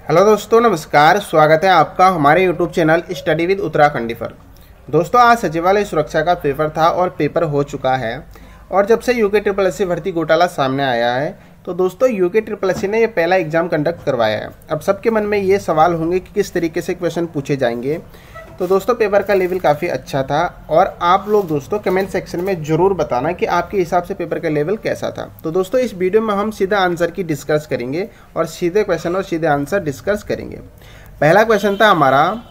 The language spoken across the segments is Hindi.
हेलो दोस्तों, नमस्कार। स्वागत है आपका हमारे YouTube channel study with Uttarakhandi पर। दोस्तों, आज सचिवालय सुरक्षा का पेपर था और पेपर हो चुका है। और जब से यूके ट्रिपल एस सी भर्ती घोटाला सामने आया है तो दोस्तों यूके ट्रिपल एस सी ने ये पहला एग्जाम कंडक्ट करवाया है। अब सबके मन में ये सवाल होंगे कि किस तरीके से क्वेश्चन पूछे जाएंगे। तो दोस्तों पेपर का लेवल काफ़ी अच्छा था और आप लोग दोस्तों कमेंट सेक्शन में ज़रूर बताना कि आपके हिसाब से पेपर का लेवल कैसा था। तो दोस्तों इस वीडियो में हम सीधा आंसर की डिस्कस करेंगे और सीधे क्वेश्चन और सीधे आंसर डिस्कस करेंगे। पहला क्वेश्चन था हमारा,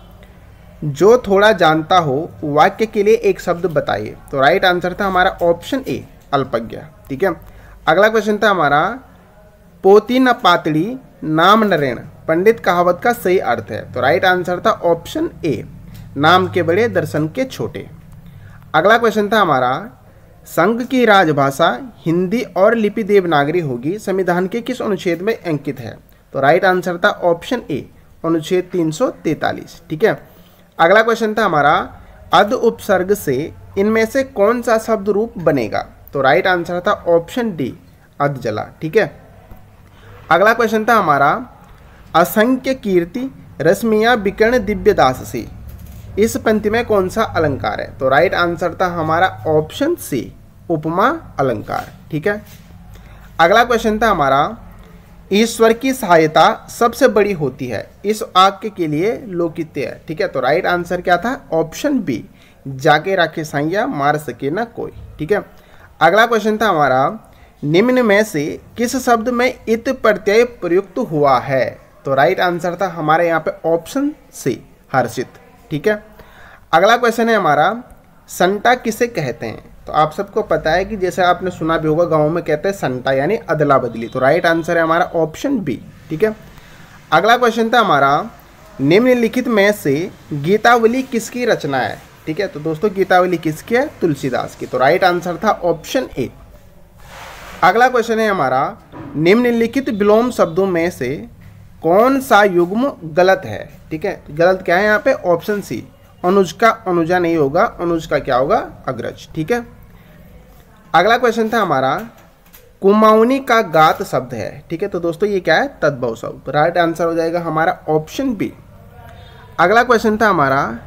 जो थोड़ा जानता हो वाक्य के लिए एक शब्द बताइए। तो राइट आंसर था हमारा ऑप्शन ए, अल्पज्ञ। ठीक है। अगला क्वेश्चन था हमारा, पोती न पातड़ी नाम नरेण पंडित कहावत का सही अर्थ है। तो राइट आंसर था ऑप्शन ए, नाम के बड़े दर्शन के छोटे। अगला क्वेश्चन था हमारा, संघ की राजभाषा हिंदी और लिपि देवनागरी होगी, संविधान के किस अनुच्छेद में अंकित है। तो राइट आंसर था ऑप्शन ए, अनुच्छेद 343। ठीक है। अगला क्वेश्चन था हमारा, अध उपसर्ग से इनमें से कौन सा शब्द रूप बनेगा। तो राइट आंसर था ऑप्शन डी, अधजला। ठीक है। अगला क्वेश्चन था हमारा, असंख्य कीर्ति रश्मियां विकर्ण दिव्यदास से इस पंक्ति में कौन सा अलंकार है। तो राइट आंसर था हमारा ऑप्शन सी, उपमा अलंकार। ठीक है। अगला क्वेश्चन था हमारा, ईश्वर की सहायता सबसे बड़ी होती है, इस वाक्य के लिए लोकित्य है। ठीक है। तो राइट आंसर क्या था, ऑप्शन बी, जाके राखे साइया मार सके ना कोई। ठीक है। अगला क्वेश्चन था हमारा, निम्न में से किस शब्द में इत प्रत्यय प्रयुक्त हुआ है। तो राइट आंसर था हमारे यहाँ पे ऑप्शन सी, हर्षित। ठीक है। अगला क्वेश्चन है हमारा, संटा किसे कहते हैं। तो आप सबको पता है कि जैसे आपने सुना भी होगा, गाँव में कहते हैं संटा यानी अदला बदली। तो राइट आंसर है हमारा ऑप्शन बी। ठीक है। अगला क्वेश्चन था हमारा, निम्नलिखित में से गीतावली किसकी रचना है। ठीक है। तो दोस्तों गीतावली किसकी है, तुलसीदास की। तो राइट आंसर था ऑप्शन ए। अगला क्वेश्चन है हमारा, निम्नलिखित विलोम शब्दों में से कौन सा युग्म गलत है। ठीक है। गलत क्या है यहाँ पे, ऑप्शन सी, अनुज का अनुजा नहीं होगा, अनुज का क्या होगा, अग्रज। ठीक है। अगला क्वेश्चन था हमारा, कुमाऊनी का गात शब्द है। ठीक है। तो दोस्तों ये क्या है, तद्भव शब्द। तो राइट आंसर हो जाएगा हमारा ऑप्शन बी। अगला क्वेश्चन था हमारा,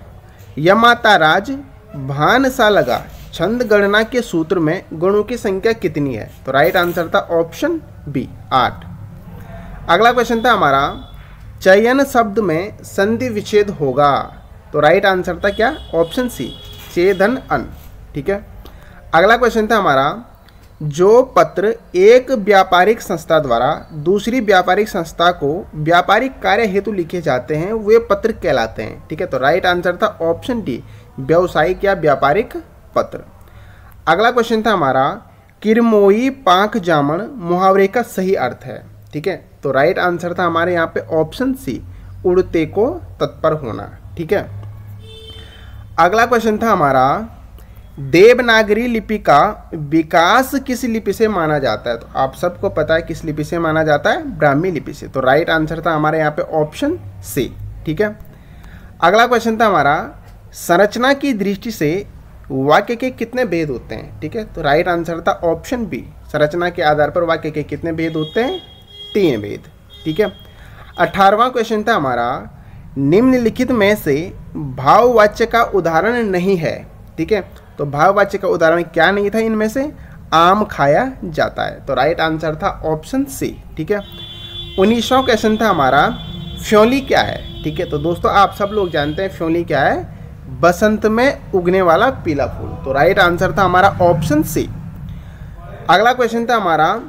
यमाता राज भान सा लगा छंद गणना के सूत्र में गुणों की संख्या कितनी है। तो राइट आंसर था ऑप्शन बी, 8। अगला क्वेश्चन था हमारा, चयन शब्द में संधि विच्छेद होगा। तो राइट आंसर था क्या, ऑप्शन सी, चेदन अन। ठीक है। अगला क्वेश्चन था हमारा, जो पत्र एक व्यापारिक संस्था द्वारा दूसरी व्यापारिक संस्था को व्यापारिक कार्य हेतु लिखे जाते हैं वे पत्र कहलाते हैं। ठीक है। तो राइट आंसर था ऑप्शन डी, व्यावसायिक या व्यापारिक पत्र। अगला क्वेश्चन था हमारा, किरमोई पांख जामन मुहावरे का सही अर्थ है। ठीक है। तो राइट आंसर था हमारे यहाँ पे ऑप्शन सी, उड़ते को तत्पर होना। ठीक है। अगला क्वेश्चन था हमारा, देवनागरी लिपि का विकास किस लिपि से माना जाता है। तो आप सबको पता है किस लिपि से माना जाता है, ब्राह्मी लिपि से। तो राइट आंसर था हमारे यहाँ पे ऑप्शन सी। ठीक है। अगला क्वेश्चन था हमारा, संरचना की दृष्टि से वाक्य के कितने भेद होते हैं। ठीक है। तो राइट आंसर था ऑप्शन बी, संरचना के आधार पर वाक्य के कितने भेद होते हैं, 3 भेद। ठीक है। 18वां क्वेश्चन था हमारा, निम्नलिखित में से भाववाच्य का उदाहरण नहीं है। ठीक है। तो भाववाच्य का उदाहरण क्या नहीं था इनमें से, आम खाया जाता है। तो राइट आंसर था ऑप्शन सी। ठीक है। 19वां क्वेश्चन था हमारा, फ्योली क्या है। ठीक है। तो दोस्तों आप सब लोग जानते हैं फ्योली क्या है, बसंत में उगने वाला पीला फूल। तो राइट आंसर था हमारा ऑप्शन सी। अगला क्वेश्चन था हमारा,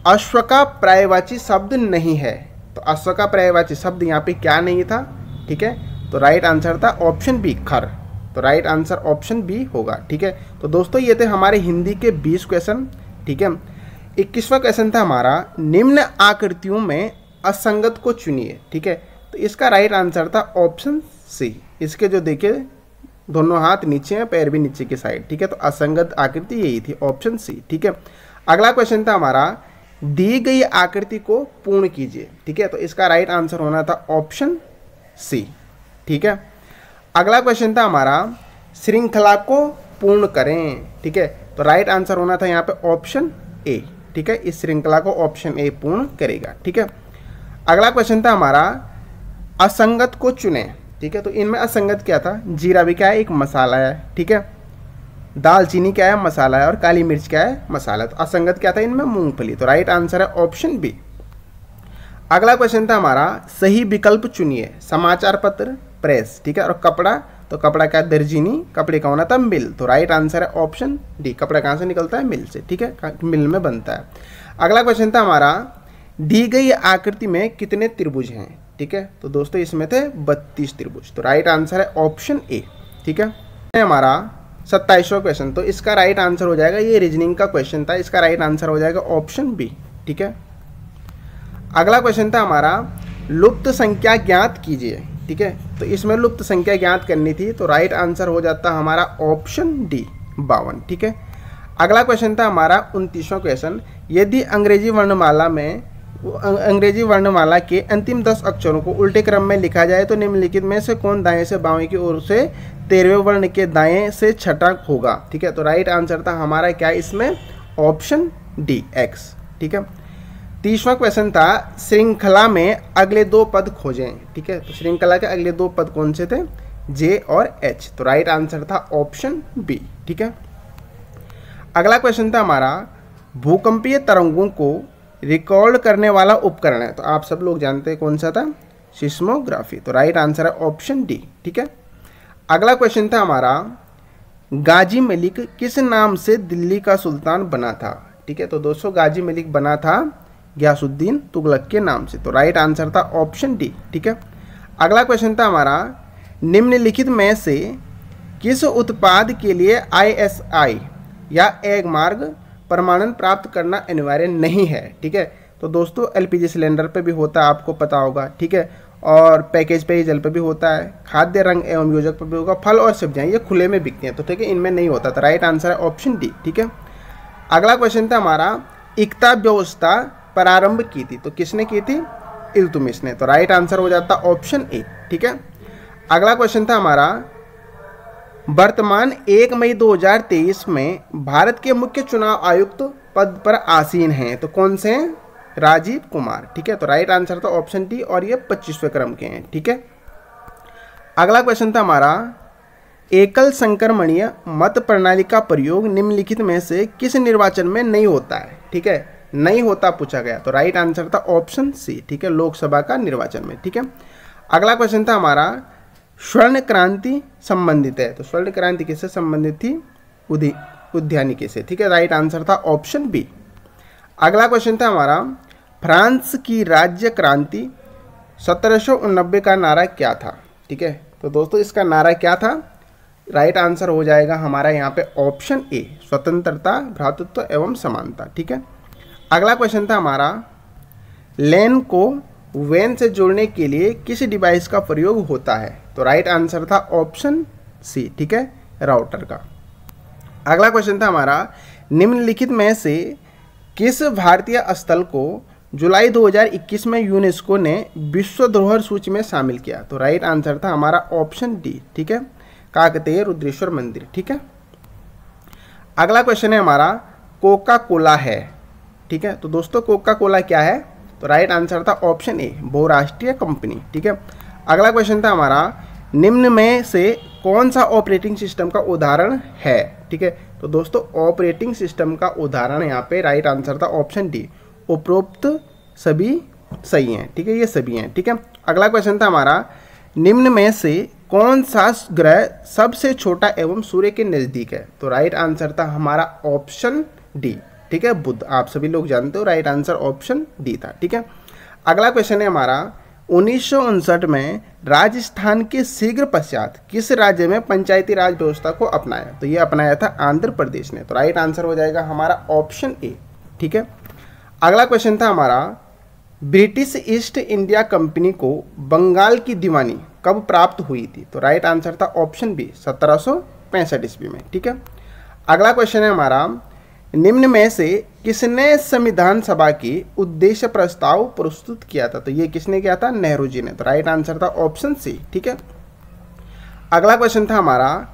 अश्व का पर्यायवाची शब्द नहीं है। तो अश्व का पर्यायवाची शब्द यहाँ पे क्या नहीं था। ठीक है। तो राइट आंसर था ऑप्शन बी, खर। तो राइट आंसर ऑप्शन बी होगा। ठीक है। तो दोस्तों ये थे हमारे हिंदी के 20 क्वेश्चन। ठीक है। 21वां क्वेश्चन था हमारा, निम्न आकृतियों में असंगत को चुनिए। ठीक है। तो इसका राइट आंसर था ऑप्शन सी, इसके जो देखिए दोनों हाथ नीचे हैं, पैर भी नीचे की साइड। ठीक है। तो असंगत आकृति यही थी, ऑप्शन सी। ठीक है। अगला क्वेश्चन था हमारा, दी गई आकृति को पूर्ण कीजिए। ठीक है। तो इसका राइट आंसर होना था ऑप्शन सी। ठीक है। अगला क्वेश्चन था हमारा, श्रृंखला को पूर्ण करें। ठीक है। तो राइट आंसर होना था यहाँ पे ऑप्शन ए। ठीक है। इस श्रृंखला को ऑप्शन ए पूर्ण करेगा। ठीक है। अगला क्वेश्चन था हमारा, असंगत को चुने। ठीक है, तो इनमें असंगत क्या था, जीरा भी क्या है, एक मसाला है। ठीक है, दालचीनी क्या है, मसाला है, और काली मिर्च क्या है, मसाला। तो असंगत क्या था इनमें, मूंगफली। तो राइट आंसर है ऑप्शन बी। अगला क्वेश्चन था हमारा, सही विकल्प चुनिए। समाचार पत्र, प्रेस। ठीक है, और कपड़ा, तो कपड़ा क्या, दर्जीनी, कपड़े का होना था मिल। तो राइट आंसर है ऑप्शन डी। कपड़ा कहाँ से निकलता है, मिल से। ठीक है, मिल में बनता है। अगला क्वेश्चन था हमारा, दी गई आकृति में कितने त्रिभुज हैं। ठीक है, तो दोस्तों इसमें थे 32 त्रिभुज। तो राइट आंसर है ऑप्शन ए। ठीक है, हमारा 27वां क्वेश्चन, तो इसका राइट आंसर हो जाएगा, ये रीजनिंग का क्वेश्चन था, इसका राइट आंसर हो जाएगा ऑप्शन बी। ठीक है, अगला क्वेश्चन था हमारा, लुप्त संख्या ज्ञात कीजिए। ठीक है, तो इसमें लुप्त संख्या ज्ञात करनी थी, तो राइट आंसर हो जाता हमारा ऑप्शन डी, 52। ठीक है, अगला क्वेश्चन था हमारा 29वां क्वेश्चन, यदि अंग्रेजी वर्णमाला के अंतिम 10 अक्षरों को उल्टे क्रम में लिखा जाए तो निम्नलिखित में से कौन दाएं से बाएं की ओर से 13वें वर्ण के दाएं से छठा होगा। ठीक है, तो राइट आंसर था हमारा क्या इसमें, ऑप्शन डी, एक्स। ठीक है, 30वां क्वेश्चन था, श्रृंखला में अगले 2 पद खोजें। ठीक है, तो श्रृंखला के अगले 2 पद कौन से थे, जे और एच। तो राइट आंसर था ऑप्शन बी। ठीक है, अगला क्वेश्चन था हमारा, भूकंपीय तरंगों को रिकॉर्ड करने वाला उपकरण है। तो आप सब लोग जानते हैं कौन सा था, सिस्मोग्राफी। तो राइट आंसर है ऑप्शन डी। ठीक है, अगला क्वेश्चन था हमारा, गाजी मलिक किस नाम से दिल्ली का सुल्तान बना था। ठीक है, तो दोस्तों गाजी मलिक बना था गयासुद्दीन तुगलक के नाम से। तो राइट आंसर था ऑप्शन डी। ठीक है, अगला क्वेश्चन था हमारा, निम्नलिखित में से किस उत्पाद के लिए ISI या एग मार्ग प्रमाणन प्राप्त करना अनिवार्य नहीं है। ठीक है, तो दोस्तों LPG सिलेंडर पे भी होता है, आपको पता होगा। ठीक है, और पैकेज पेयजल पे भी होता है, खाद्य रंग एवं योजक पर भी होगा, फल और सब्जियां ये खुले में बिकती हैं। तो ठीक है, इनमें नहीं होता। तो राइट आंसर है ऑप्शन डी। ठीक है, अगला क्वेश्चन था हमारा, एकता व्यवस्था प्रारंभ की थी, तो किसने की थी, इल्तुतमिश ने। तो राइट आंसर हो जाता ऑप्शन ए। ठीक है, अगला क्वेश्चन था हमारा, वर्तमान 1 मई 2023 में भारत के मुख्य चुनाव आयुक्त पद पर आसीन हैं, तो कौन से हैं, राजीव कुमार। ठीक है, तो राइट आंसर था ऑप्शन डी, और ये 25वें क्रम के हैं। ठीक है, अगला क्वेश्चन था हमारा, एकल संक्रमणीय मत प्रणाली का प्रयोग निम्नलिखित में से किस निर्वाचन में नहीं होता है। ठीक है, नहीं होता पूछा गया, तो राइट आंसर था ऑप्शन सी। ठीक है, लोकसभा का निर्वाचन में। ठीक है, अगला क्वेश्चन था हमारा, स्वर्ण क्रांति संबंधित है, तो स्वर्ण क्रांति किससे संबंधित थी, उद्यानिकी से। ठीक है, राइट आंसर था ऑप्शन बी। अगला क्वेश्चन था हमारा, फ्रांस की राज्य क्रांति 1789 का नारा क्या था। ठीक है, तो दोस्तों इसका नारा क्या था, राइट आंसर हो जाएगा हमारा यहाँ पे ऑप्शन ए, स्वतंत्रता, भ्रातृत्व एवं समानता। ठीक है, अगला क्वेश्चन था हमारा, लेन को वैन से जोड़ने के लिए किस डिवाइस का प्रयोग होता है। तो राइट आंसर था ऑप्शन सी। ठीक है, राउटर का। अगला क्वेश्चन था हमारा, निम्नलिखित में से किस भारतीय स्थल को जुलाई 2021 में यूनेस्को ने विश्व धरोहर सूची में शामिल किया। तो राइट आंसर था हमारा ऑप्शन डी। ठीक है, काकतीय रुद्रेश्वर मंदिर। ठीक है, अगला क्वेश्चन है हमारा, कोका कोला है। ठीक है, तो दोस्तों कोका कोला क्या है, तो राइट आंसर था ऑप्शन ए, बहुराष्ट्रीय कंपनी। ठीक है, अगला क्वेश्चन था हमारा, निम्न में से कौन सा ऑपरेटिंग सिस्टम का उदाहरण है। ठीक है, तो दोस्तों ऑपरेटिंग सिस्टम का उदाहरण यहाँ पे राइट आंसर था ऑप्शन डी, उपरोक्त सभी सही हैं। ठीक है, ये सभी हैं। ठीक है, अगला क्वेश्चन था हमारा, निम्न में से कौन सा ग्रह सबसे छोटा एवं सूर्य के नज़दीक है। तो राइट आंसर था हमारा ऑप्शन डी। ठीक है, बुध। आप सभी लोग जानते हो, राइट आंसर ऑप्शन डी था। ठीक है, अगला क्वेश्चन है हमारा, 1959 में राजस्थान के शीघ्र पश्चात किस राज्य में पंचायती राज व्यवस्था को अपनाया। तो ये अपनाया था आंध्र प्रदेश ने। तो राइट आंसर हो जाएगा हमारा ऑप्शन ए। ठीक है, अगला क्वेश्चन था हमारा, ब्रिटिश ईस्ट इंडिया कंपनी को बंगाल की दीवानी कब प्राप्त हुई थी। तो राइट आंसर था ऑप्शन बी, 1765 ईस्वी में। ठीक है, अगला क्वेश्चन है हमारा, निम्न में से किसने संविधान सभा की उद्देश्य प्रस्ताव प्रस्तुत किया था। तो ये किसने किया था, नेहरू जी ने। तो राइट आंसर था ऑप्शन सी। ठीक है, अगला क्वेश्चन था हमारा,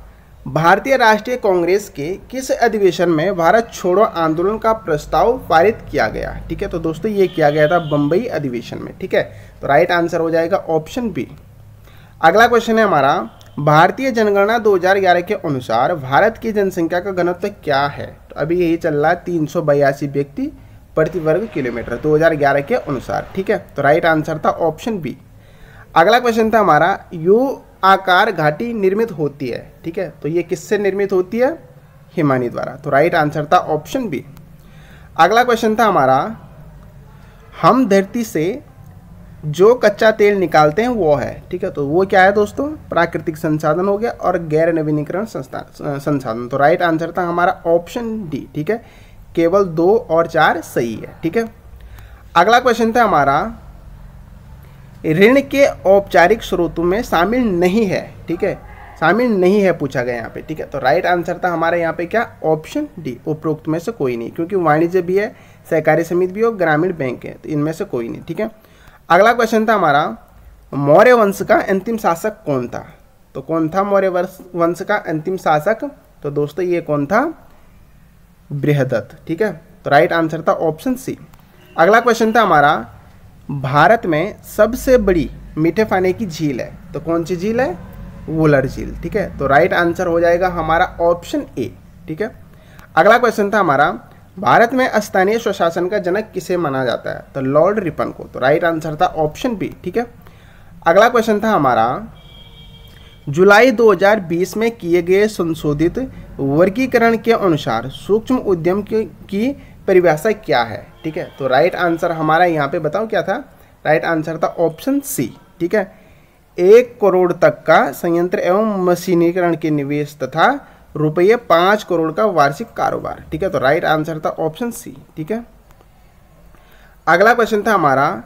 भारतीय राष्ट्रीय कांग्रेस के किस अधिवेशन में भारत छोड़ो आंदोलन का प्रस्ताव पारित किया गया? ठीक है, तो दोस्तों ये किया गया था बंबई अधिवेशन में। ठीक है, तो राइट आंसर हो जाएगा ऑप्शन बी। अगला क्वेश्चन है हमारा, भारतीय जनगणना 2011 के अनुसार भारत की जनसंख्या का घनत्व क्या है? तो अभी यही चल रहा है 382 व्यक्ति प्रति वर्ग किलोमीटर 2011 के अनुसार। ठीक है, तो राइट आंसर था ऑप्शन बी। अगला क्वेश्चन था हमारा, यू आकार घाटी निर्मित होती है। ठीक है, तो ये किससे निर्मित होती है? हिमानी द्वारा। तो राइट आंसर था ऑप्शन बी। अगला क्वेश्चन था हमारा, हम धरती से जो कच्चा तेल निकालते हैं वो है। ठीक है, तो वो क्या है दोस्तों? प्राकृतिक संसाधन हो गया और गैर नवीनीकरण संसाधन। तो राइट आंसर था हमारा ऑप्शन डी। ठीक है, केवल 2 और 4 सही है। ठीक है, अगला क्वेश्चन था हमारा, ऋण के औपचारिक स्रोतों में शामिल नहीं है। ठीक है, शामिल नहीं है पूछा गया यहाँ पे। ठीक है, तो राइट आंसर था हमारा यहाँ पे क्या? ऑप्शन डी, उपरोक्त में से कोई नहीं, क्योंकि वाणिज्य भी है, सहकारी समिति भी और ग्रामीण बैंक है, तो इनमें से कोई नहीं। ठीक है, अगला क्वेश्चन था हमारा, मौर्य वंश का अंतिम शासक कौन था? तो कौन था मौर्य वंश का अंतिम शासक? तो दोस्तों ये कौन था? बृहदत्त। ठीक है, तो राइट आंसर था ऑप्शन सी। अगला क्वेश्चन था हमारा, भारत में सबसे बड़ी मीठे पानी की झील है, तो कौन सी झील है? वुलर झील। ठीक है, तो राइट आंसर हो जाएगा हमारा ऑप्शन ए। ठीक है, अगला क्वेश्चन था हमारा, भारत में स्थानीय स्वशासन का जनक किसे माना जाता है? तो लॉर्ड रिपन को। तो राइट आंसर था ऑप्शन बी। ठीक है, अगला क्वेश्चन था हमारा, जुलाई 2020 में किए गए संशोधित वर्गीकरण के अनुसार सूक्ष्म उद्यम की परिभाषा क्या है? ठीक है, तो राइट आंसर हमारा यहाँ पे बताओ क्या था? राइट आंसर था ऑप्शन सी। ठीक है, 1 करोड़ तक का संयंत्र एवं मशीनीकरण के निवेश तथा रुपये 5 करोड़ का वार्षिक कारोबार। ठीक है, तो राइट आंसर था ऑप्शन सी। ठीक है, अगला क्वेश्चन था हमारा,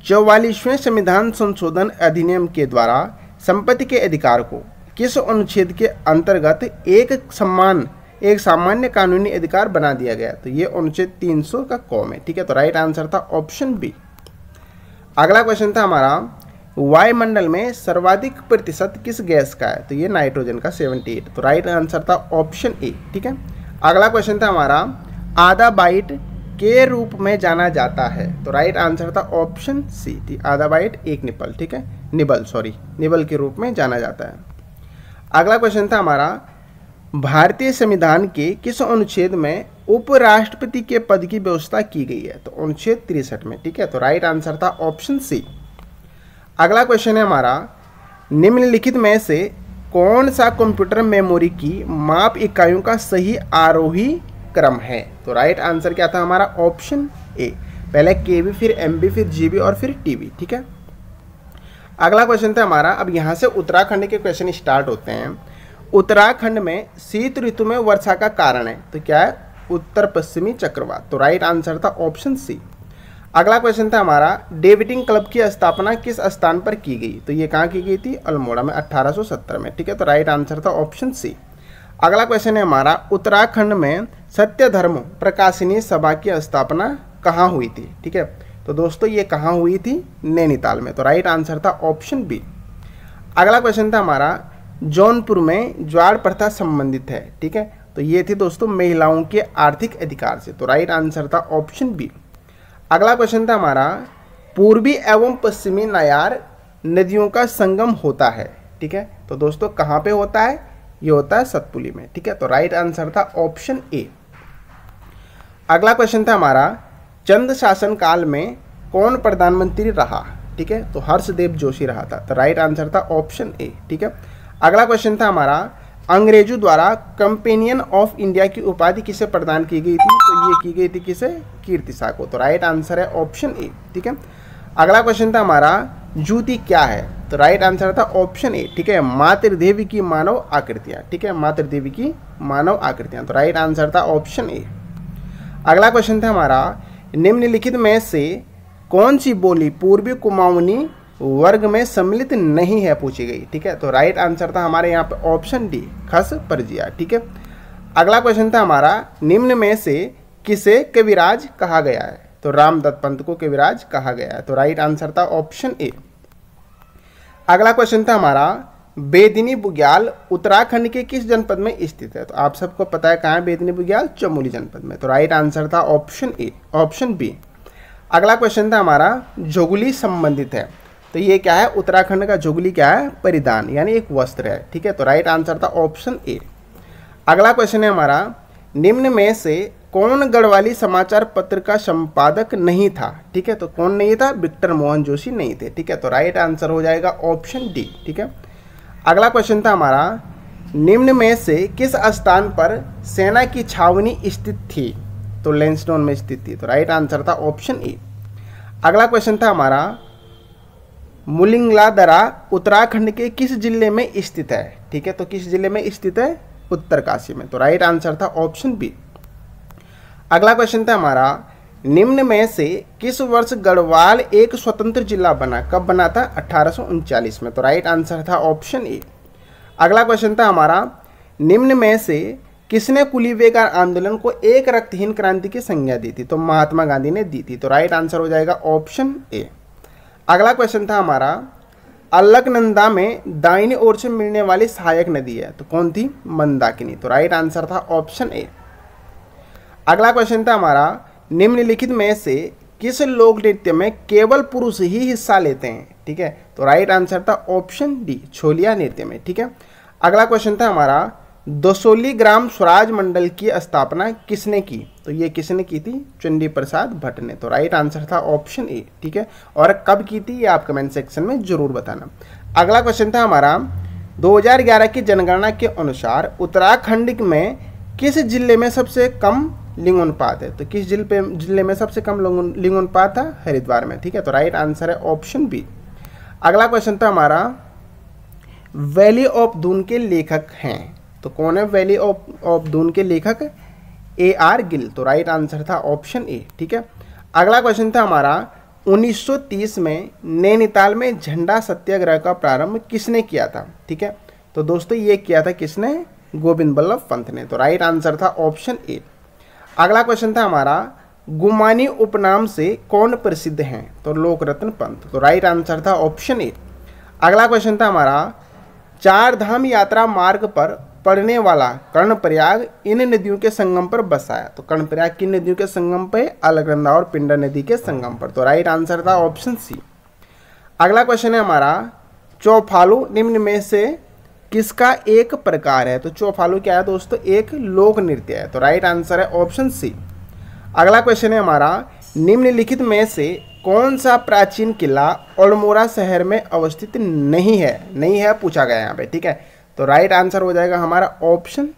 44वें संविधान संशोधन अधिनियम के द्वारा संपत्ति के अधिकार को किस अनुच्छेद के अंतर्गत एक सामान्य कानूनी अधिकार बना दिया गया? तो ये अनुच्छेद 300 का कॉम है। ठीक है, तो राइट आंसर था ऑप्शन बी। अगला क्वेश्चन था हमारा, वायुमंडल में सर्वाधिक प्रतिशत किस गैस का है? तो ये नाइट्रोजन का 78। तो राइट आंसर था ऑप्शन ए। ठीक है, अगला क्वेश्चन था हमारा, आधा बाइट के रूप में जाना जाता है? तो राइट आंसर था ऑप्शन सी। आधा बाइट एक निपल। ठीक है, निबल के रूप में जाना जाता है। अगला क्वेश्चन था हमारा, भारतीय संविधान के किस अनुच्छेद में उपराष्ट्रपति के पद की व्यवस्था की गई है? तो अनुच्छेद 63 में। ठीक है, तो राइट आंसर था ऑप्शन सी। अगला क्वेश्चन है हमारा, निम्नलिखित में से कौन सा कंप्यूटर मेमोरी की माप इकाइयों का सही आरोही क्रम है? तो राइट आंसर क्या था हमारा? ऑप्शन ए, पहले केबी, फिर एमबी, फिर जीबी और फिर टीबी। ठीक है, अगला क्वेश्चन था हमारा, अब यहाँ से उत्तराखंड के क्वेश्चन स्टार्ट होते हैं। उत्तराखंड में शीत ऋतु में वर्षा का कारण है? तो क्या है? उत्तर पश्चिमी चक्रवात। तो राइट आंसर था ऑप्शन सी। अगला क्वेश्चन था हमारा, डेविटिंग क्लब की स्थापना किस स्थान पर की गई? तो ये कहाँ की गई थी? अल्मोड़ा में 1870 में। ठीक है, तो राइट आंसर था ऑप्शन सी। अगला क्वेश्चन है हमारा, उत्तराखंड में सत्य धर्म प्रकाशनी सभा की स्थापना कहाँ हुई थी? ठीक है, तो दोस्तों ये कहाँ हुई थी? नैनीताल में। तो राइट आंसर था ऑप्शन बी। अगला क्वेश्चन था हमारा, जौनपुर में ज्वार प्रथा संबंधित है? ठीक है, तो ये थी दोस्तों महिलाओं के आर्थिक अधिकार से। तो राइट आंसर था ऑप्शन बी। अगला क्वेश्चन था हमारा, पूर्वी एवं पश्चिमी नायार नदियों का संगम होता है? ठीक है, तो दोस्तों कहाँ पे होता है? ये होता है सतपुली में। ठीक है, तो राइट आंसर था ऑप्शन ए। अगला क्वेश्चन था हमारा, चंद शासन काल में कौन प्रधानमंत्री रहा? ठीक है, तो हर्षदेव जोशी रहा था। तो राइट आंसर था ऑप्शन ए। ठीक है, अगला क्वेश्चन था हमारा, अंग्रेजों द्वारा कंपेनियन ऑफ इंडिया की उपाधि किसे प्रदान की गई थी? तो ये की गई थी किसे? कीर्ति शाह को। तो राइट आंसर है ऑप्शन ए। ठीक है, अगला क्वेश्चन था हमारा, जूती क्या है? तो राइट आंसर था ऑप्शन ए। ठीक है, मातृ देवी की मानव आकृतियाँ। ठीक है, मातृ देवी की मानव आकृतियाँ। तो राइट आंसर था ऑप्शन ए। अगला क्वेश्चन था हमारा, निम्नलिखित में से कौन सी बोली पूर्वी कुमाऊनी वर्ग में सम्मिलित नहीं है पूछी गई? ठीक है, तो राइट आंसर था हमारे यहाँ पे ऑप्शन डी, खस परजिया। ठीक है, अगला क्वेश्चन था हमारा, निम्न में से किसे कविराज कहा गया है? तो रामदत्त पंत को कविराज कहा गया है। तो राइट आंसर था ऑप्शन ए। अगला क्वेश्चन था हमारा, बेदिनी बुग्याल उत्तराखंड के किस जनपद में स्थित है? तो आप सबको पता है कहाँ है बेदिनी बुग्याल? चमोली जनपद में। तो राइट आंसर था ऑप्शन ए, ऑप्शन बी। अगला क्वेश्चन था हमारा जोगुली संबंधित है, तो ये क्या है? उत्तराखंड का जोगुली क्या है? परिधान यानी एक वस्त्र है, ठीक है। तो राइट आंसर था ऑप्शन ए। अगला क्वेश्चन है हमारा, निम्न में से कौन गढ़वाली समाचार पत्र का संपादक नहीं था? ठीक है, तो कौन नहीं था? विक्टर मोहन जोशी नहीं थे, ठीक है। तो राइट आंसर हो जाएगा ऑप्शन डी, ठीक है। अगला क्वेश्चन था हमारा, निम्न में से किस स्थान पर सेना की छावनी स्थित थी? तो लैंसडाउन में स्थित थी। तो राइट आंसर था ऑप्शन ए। अगला क्वेश्चन था हमारा, मुलिंगला दरा उत्तराखंड के किस जिले में स्थित है? ठीक है, तो किस जिले में स्थित है? उत्तरकाशी में। तो राइट आंसर था ऑप्शन बी। अगला क्वेश्चन था हमारा, निम्न में से किस वर्ष गढ़वाल एक स्वतंत्र जिला बना? कब बना था? 1839 में। तो राइट आंसर था ऑप्शन ए। अगला क्वेश्चन था हमारा, निम्न में से किसने कुली बेकार आंदोलन को एक रक्तहीन क्रांति की संज्ञा दी थी? तो महात्मा गांधी ने दी थी। तो राइट आंसर हो जाएगा ऑप्शन ए। अगला क्वेश्चन था हमारा, अलकनंदा में दाहिनी ओर से मिलने वाली सहायक नदी है, तो कौन थी? मंदाकिनी। तो राइट आंसर था ऑप्शन ए। अगला क्वेश्चन था हमारा, निम्नलिखित में से किस लोक नृत्य में केवल पुरुष ही हिस्सा लेते हैं? ठीक है, तो राइट आंसर था ऑप्शन डी, छोलिया नृत्य में, ठीक है। अगला क्वेश्चन था हमारा, दसोली ग्राम स्वराज मंडल की स्थापना किसने की? तो ये किसने की थी? चंडी प्रसाद भट्ट ने। तो राइट आंसर था ऑप्शन ए, ठीक है। और कब की थी ये आप कमेंट सेक्शन में जरूर बताना। अगला क्वेश्चन था हमारा, 2011 की जनगणना के अनुसार उत्तराखंड में किस जिले में सबसे कम लिंगोनुपात है? तो किस जिले में सबसे कम लिंगोनुपात था? हरिद्वार में, ठीक है। तो राइट आंसर है ऑप्शन बी। अगला क्वेश्चन था हमारा, वैली ऑफ दून के लेखक हैं, तो कौन है वैली ऑफ दून के लेखक? AR गिल। तो राइट आंसर था ऑप्शन ए, ठीक है। अगला क्वेश्चन था हमारा, 1930 में नैनीताल में झंडा सत्याग्रह का प्रारंभ किसने किया था? ठीक है, तो दोस्तों ये किया था किसने? गोविंद बल्लभ पंत ने। तो राइट आंसर था ऑप्शन ए। अगला क्वेश्चन था हमारा, गुमानी उपनाम से कौन प्रसिद्ध हैं? तो लोकरत्न पंत। तो राइट आंसर था ऑप्शन ए। अगला क्वेश्चन था हमारा, चार धाम यात्रा मार्ग पर पड़ने वाला कर्णप्रयाग इन नदियों के संगम पर बसा है। तो कर्णप्रयाग किन नदियों के संगम पर? अलकनंदा और पिंडर नदी के संगम पर। तो राइट आंसर था ऑप्शन सी। अगला क्वेश्चन है हमारा, चौफालू निम्न में से किसका एक प्रकार है? तो चौफालू क्या है दोस्तों? एक लोक नृत्य है। तो राइट आंसर है ऑप्शन सी। अगला क्वेश्चन है हमारा, निम्नलिखित में से कौन सा प्राचीन किला अल्मोड़ा शहर में अवस्थित नहीं है पूछा गया यहाँ पे, ठीक है। तो राइट आंसर हो जाएगा हमारा ऑप्शन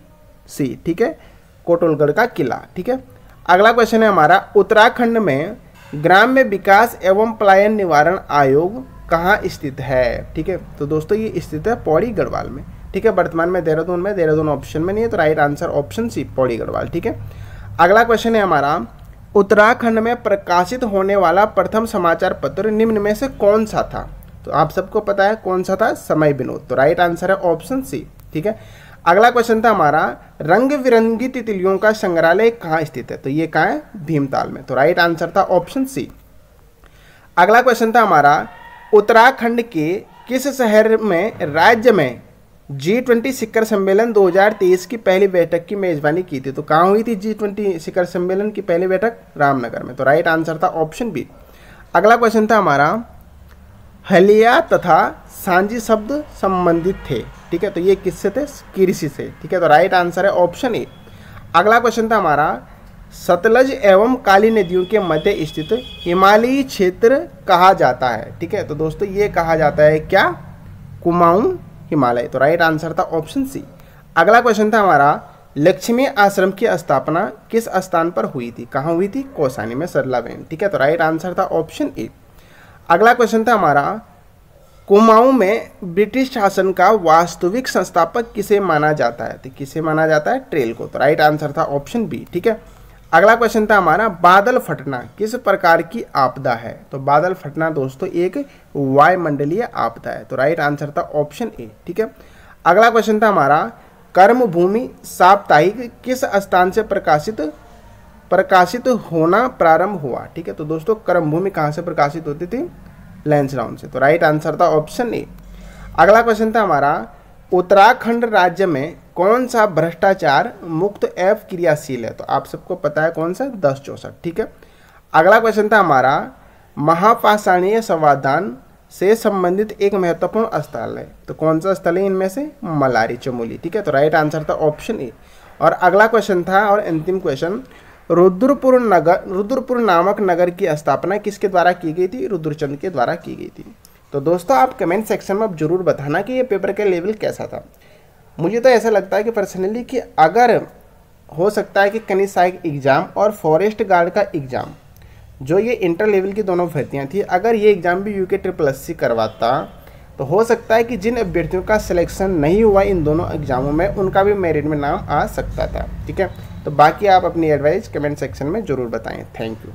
सी, ठीक है, कोटोलगढ़ का किला, ठीक है। अगला क्वेश्चन है हमारा, उत्तराखंड में ग्राम्य विकास एवं पलायन निवारण आयोग कहाँ स्थित है? ठीक है, तो दोस्तों ये स्थित है पौड़ी गढ़वाल में, ठीक है। वर्तमान में देहरादून ऑप्शन में नहीं है, तो right answer option C, Pauri Garhwal, ठीक है। अगला क्वेश्चन है हमारा, उत्तराखंड में प्रकाशित होने वाला प्रथम समाचार पत्र निम्न में से कौन सा था? तो आप सबको पता है कौन सा था? समय विनोद। तो राइट आंसर है ऑप्शन सी, ठीक है। अगला क्वेश्चन था हमारा, रंग बिरंगी तितलियों का संग्रहालय कहाँ स्थित है? तो ये कहाँ है? भीमताल में। तो राइट आंसर था ऑप्शन सी। अगला क्वेश्चन था हमारा, उत्तराखंड के किस शहर में राज्य में G20 शिखर सम्मेलन 2023 की पहली बैठक की मेजबानी की थी? तो कहाँ हुई थी G20 शिखर सम्मेलन की पहली बैठक? रामनगर में। तो राइट आंसर था ऑप्शन बी। अगला क्वेश्चन था हमारा, हलिया तथा सांझी शब्द संबंधित थे, ठीक है, तो ये किससे थे? कृषि से, ठीक है। तो राइट आंसर है ऑप्शन ए। अगला क्वेश्चन था हमारा, सतलज एवं काली नदियों के मध्य स्थित हिमालयी क्षेत्र कहा जाता है? ठीक है, तो दोस्तों ये कहा जाता है क्या? कुमाऊं हिमालय। तो राइट आंसर था ऑप्शन सी। अगला क्वेश्चन था हमारा, लक्ष्मी आश्रम की स्थापना किस स्थान पर हुई थी? कहाँ हुई थी? कौसानी में, सरलाबेन, ठीक है। तो राइट आंसर था ऑप्शन ए। अगला क्वेश्चन था हमारा, कुमाऊं में ब्रिटिश शासन का वास्तविक संस्थापक किसे माना जाता है? तो किसे माना जाता है? ट्रेल को। तो राइट आंसर था ऑप्शन बी, ठीक है। अगला क्वेश्चन था हमारा, बादल फटना किस प्रकार की आपदा है? तो बादल फटना दोस्तों एक वायुमंडलीय आपदा है। तो राइट आंसर था ऑप्शन ए, ठीक है। अगला क्वेश्चन था हमारा, कर्मभूमि साप्ताहिक किस स्थान से प्रकाशित होना प्रारंभ हुआ? ठीक है, तो दोस्तों कर्मभूमि कहाँ से प्रकाशित होती थी? लैंसडाउन से। तो राइट आंसर था ऑप्शन ए। अगला क्वेश्चन था हमारा, उत्तराखंड राज्य में कौन सा भ्रष्टाचार मुक्त ऐप क्रियाशील है? तो आप सबको पता है कौन सा, 1064। ठीक है। अगला क्वेश्चन था हमारा, महापाषाणीय संवादान से संबंधित एक महत्वपूर्ण स्थल है। तो कौन सा स्थल है इनमें से? मलारी चमोली। ठीक है, तो राइट आंसर था ऑप्शन ए। और अगला क्वेश्चन था और अंतिम क्वेश्चन, रुद्रपुर नामक नगर की स्थापना किसके द्वारा की गई थी? रुद्रचंद के द्वारा की गई थी। तो दोस्तों आप कमेंट सेक्शन में अब जरूर बताना कि ये पेपर का लेवल कैसा था। मुझे तो ऐसा लगता है कि पर्सनली कि अगर हो सकता है कि कनिष्ठ सहायक एग्जाम और फॉरेस्ट गार्ड का एग्जाम, जो ये इंटर लेवल की दोनों भर्तियाँ थी, अगर ये एग्ज़ाम भी UKSSC करवाता तो हो सकता है कि जिन अभ्यर्थियों का सिलेक्शन नहीं हुआ इन दोनों एग्जामों में, उनका भी मेरिट में नाम आ सकता था। ठीक है, तो बाकी आप अपनी एडवाइस कमेंट सेक्शन में ज़रूर बताएं। Thank you.